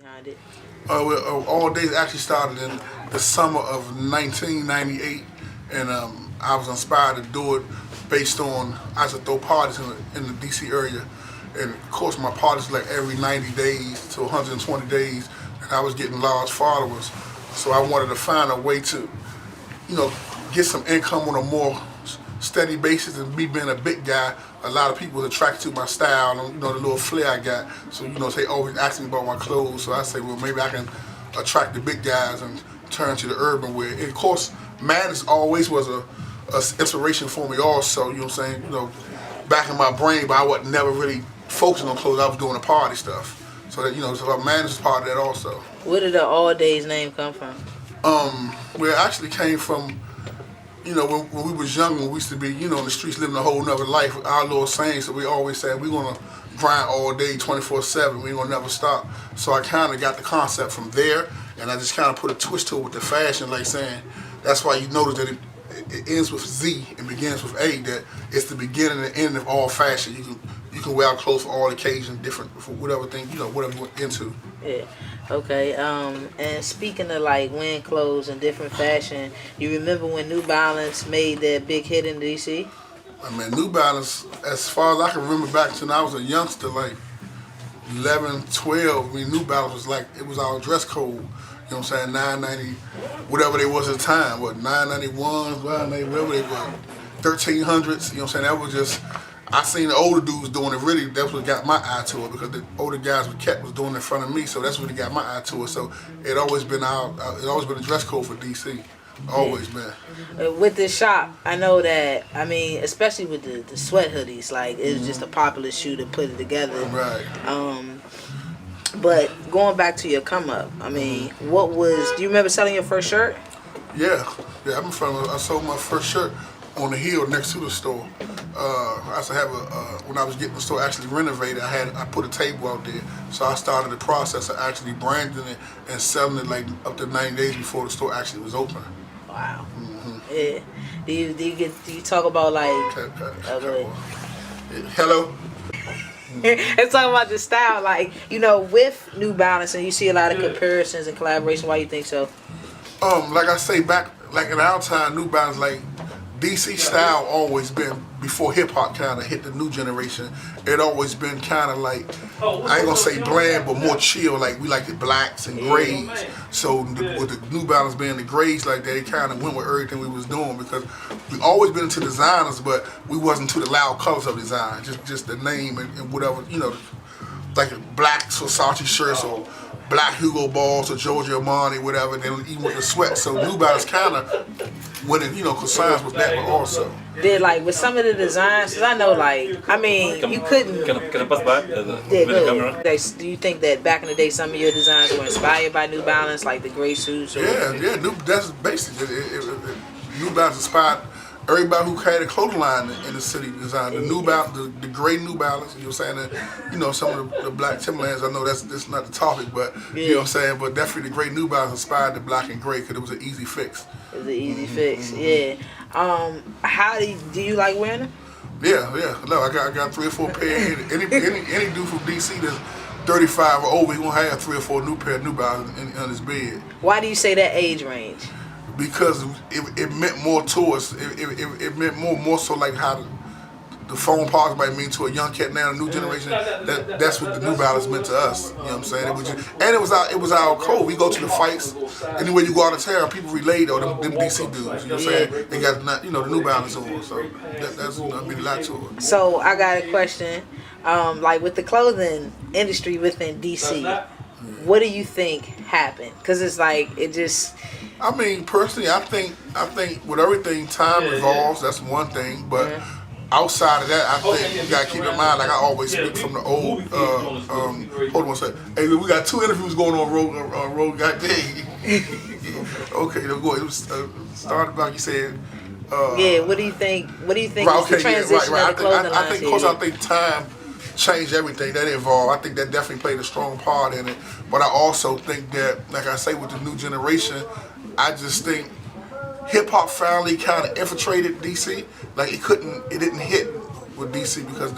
behind it? All Days actually started in the summer of 1998, and I was inspired to do it based on I used to throw parties in the DC area, and of course my parties like every 90 days to 120 days, and I was getting large followers, so I wanted to find a way to, you know, get some income on a more steady basis. And me being a big guy, a lot of people was attracted to my style and, you know, the little flair I got. So, you know, they always ask me about my clothes. So I say, well, maybe I can attract the big guys and turn to the urban wear. And of course, Madness always was a inspiration for me also, you know what I'm saying? You know, back in my brain, but I wasn't never really focusing on clothes. I was doing the party stuff. So that, you know, so Madness is part of that also. Where did the All Days name come from? Where it actually came from, you know, when we was young, when we used to be, you know, in the streets living a whole nother life, our little sayings that we always said, we're going to grind all day, 24/7, we ain't going to never stop. So I kind of got the concept from there, and I just kind of put a twist to it with the fashion, like saying, that's why you notice that it ends with Z and begins with A, that it's the beginning and end of all fashion. You can wear clothes for all occasions, different, for whatever thing, you know, whatever you're into. Yeah. Okay. And speaking of like wearing clothes and different fashion, you remember when New Balance made that big hit in DC? I mean, New Balance, as far as I can remember back to when I was a youngster, like 11, 12, I mean, New Balance was like, it was our dress code. You know what I'm saying? 990, whatever they was at the time, what, 991s, whatever they were, 1300s, you know what I'm saying? That was just, I seen the older dudes doing it. Really, that's what got my eye to it, because the older guys was doing it in front of me, so that's what got my eye to it. So it always been a dress code for DC. Always been. With this shop, I know that, I mean, especially with the sweat hoodies, like, it was just a popular shoe to put it together. Right. But going back to your come up, I mean, do you remember selling your first shirt? Yeah, I sold my first shirt on the hill next to the store. I used to have when I was getting the store actually renovated, I put a table out there. So I started the process of actually branding it and selling it like up to 90 days before the store actually was open. Wow. Yeah. Do you talk about like? Hello. Let's talk about the style, like, you know, with New Balance, and you see a lot of comparisons and collaboration. Why you think so? Like I say, back like in our time, New Balance, like DC style always been, before hip hop kind of hit the new generation, it always been kind of like, I ain't gonna say bland, but more chill. Like we like the blacks and grays. So with the New Balance being the grays like that, it kind of went with everything we was doing, because we always been into designers, but we wasn't to the loud colors of design. Just the name and whatever, you know, like black Versace shirts or black Hugo Balls or Giorgio Armani, whatever, and then even with the sweat. So New Balance kind of went in, you know, concerns with that, but also. Did like with some of the designs, cause I know, like, I mean, you couldn't. Can I pass by? Yeah, good. Do you think that back in the day some of your designs were inspired by New Balance, like the gray suits? Or yeah, that's basically New Balance inspired everybody who had a clothing line in the city. Design the New Balance, the gray New Balance. You know what I'm saying? And, you know, some of the black Timberlands. I know that's not the topic, but you know what I'm saying. But definitely the gray New Balance inspired the black and gray because it was an easy fix. It was an easy fix, yeah. How do you like wearing them? Yeah. No, I got 3 or 4 pairs. Any dude from DC that's 35 or over, he gonna have 3 or 4 new pair of New Balance on his bed. Why do you say that age range? Because it meant more to us. It meant more so like how the phone parts might mean to a young cat now, a new generation. That's what the New Balance meant to us. You know what I'm saying? It was our code. We go to the fights. Anywhere you go out of town, people relate, or them DC dudes. You know what I'm saying? They got, you know, the New Balance on. So that's, you know, I mean a lot to it. So I got a question. Like with the clothing industry within DC, what do you think happened? Because it's like it just. I mean, personally, I think with everything, time evolves. That's one thing, but outside of that, I think you gotta keep in mind. Like I always speak from the old. Hold on one second. Hey, we got 2 interviews going on. Road got day. Okay, go ahead. Started about you said. Yeah. What do you think? What do you think is the transition of the clothing I think time changed everything. That evolved. I think that definitely played a strong part in it. But I also think that, like I say, with the new generation, I just think hip hop finally kind of infiltrated DC. Like it didn't hit with DC because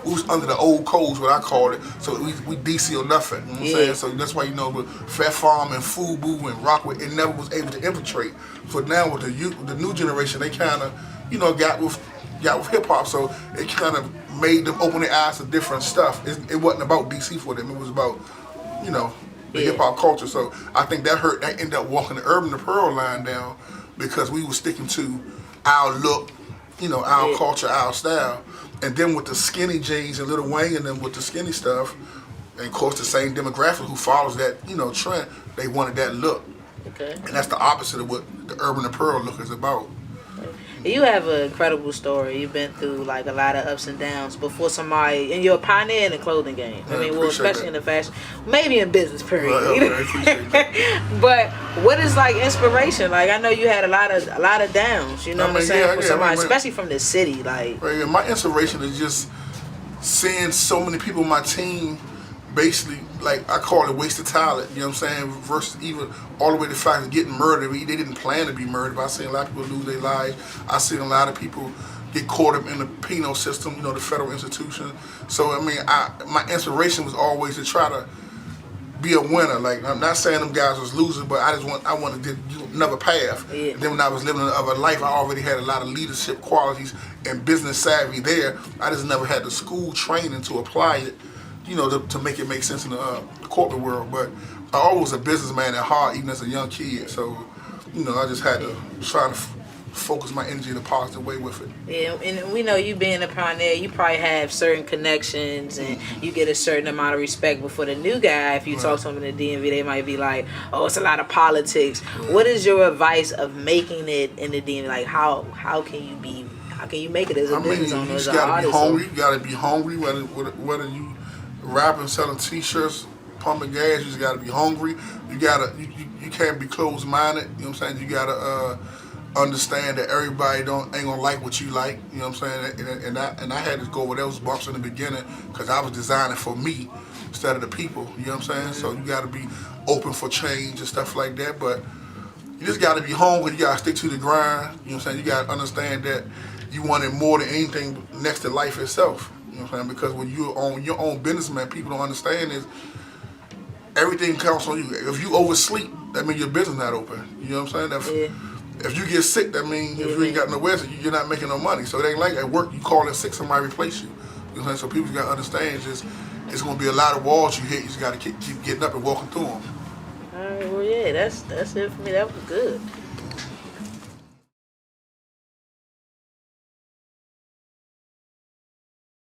we was under the old codes, what I call it. So we DC or nothing. You know what I'm saying? So that's why with Fat Farm and Fubu and Rockwood, it never was able to infiltrate. So now with the new generation, they kind of got with hip hop. So it kind of made them open their eyes to different stuff. It wasn't about DC for them. It was about the hip hop culture. So I think that hurt. That ended up walking the Urban Apparel line down because we were sticking to our look, our culture, our style. And then with the skinny jeans and Lil Wayne and then with the skinny stuff, and of course the same demographic who follows that, trend, they wanted that look. Okay. And that's the opposite of what the Urban Apparel look is about. You have an incredible story. You've been through like a lot of ups and downs before somebody, and you're a pioneer in the clothing game. I mean, especially in the fashion, maybe in business, period. But what is like inspiration? Like I know you had a lot of downs. You know what I'm saying? For somebody, especially from the city, like. Right. My inspiration is just seeing so many people on my team. Basically, like I call it wasted talent, you know what I'm saying? Versus even all the way to the fact of getting murdered. They didn't plan to be murdered, but I've seen a lot of people lose their lives. I've seen a lot of people get caught up in the penal system, the federal institution. So I mean, my inspiration was always to try to be a winner. Like I'm not saying them guys was losers, but I wanted to do another path. Yeah. And then when I was living another life, I already had a lot of leadership qualities and business savvy there. I just never had the school training to apply it. To make it make sense in the corporate world. But I always was a businessman at heart, even as a young kid. So, I just had to try to focus my energy in a positive way with it. Yeah, and we know you being a pioneer, you probably have certain connections and you get a certain amount of respect. But for the new guy, if you talk to them in the DMV, they might be like, oh, it's a lot of politics. Right. What is your advice of making it in the DMV? Like, how can you make it as a business owner, as an artist? You gotta be hungry, whether you rapping, selling T-shirts, pumping gas. You just gotta be hungry. You can't be closed-minded. You know what I'm saying? You gotta understand that everybody ain't gonna like what you like. You know what I'm saying? And I had to go over those bumps in the beginning because I was designing for me instead of the people. You know what I'm saying? So you gotta be open for change and stuff like that. But you just gotta be hungry. You gotta stick to the grind. You know what I'm saying? You gotta understand that you want it more than anything next to life itself. You know what I'm saying? Because when you own your own business, man, people don't understand is everything counts on you. If you oversleep, that means your business not open. You know what I'm saying? If you get sick, that means if you ain't got nowhere, you're not making no money. So it ain't like at work, you call in sick, somebody replace you. You know what I'm saying? So people got to understand it's going to be a lot of walls you hit. You just got to keep getting up and walking through them. All right, well, yeah, that's it for me. That was good.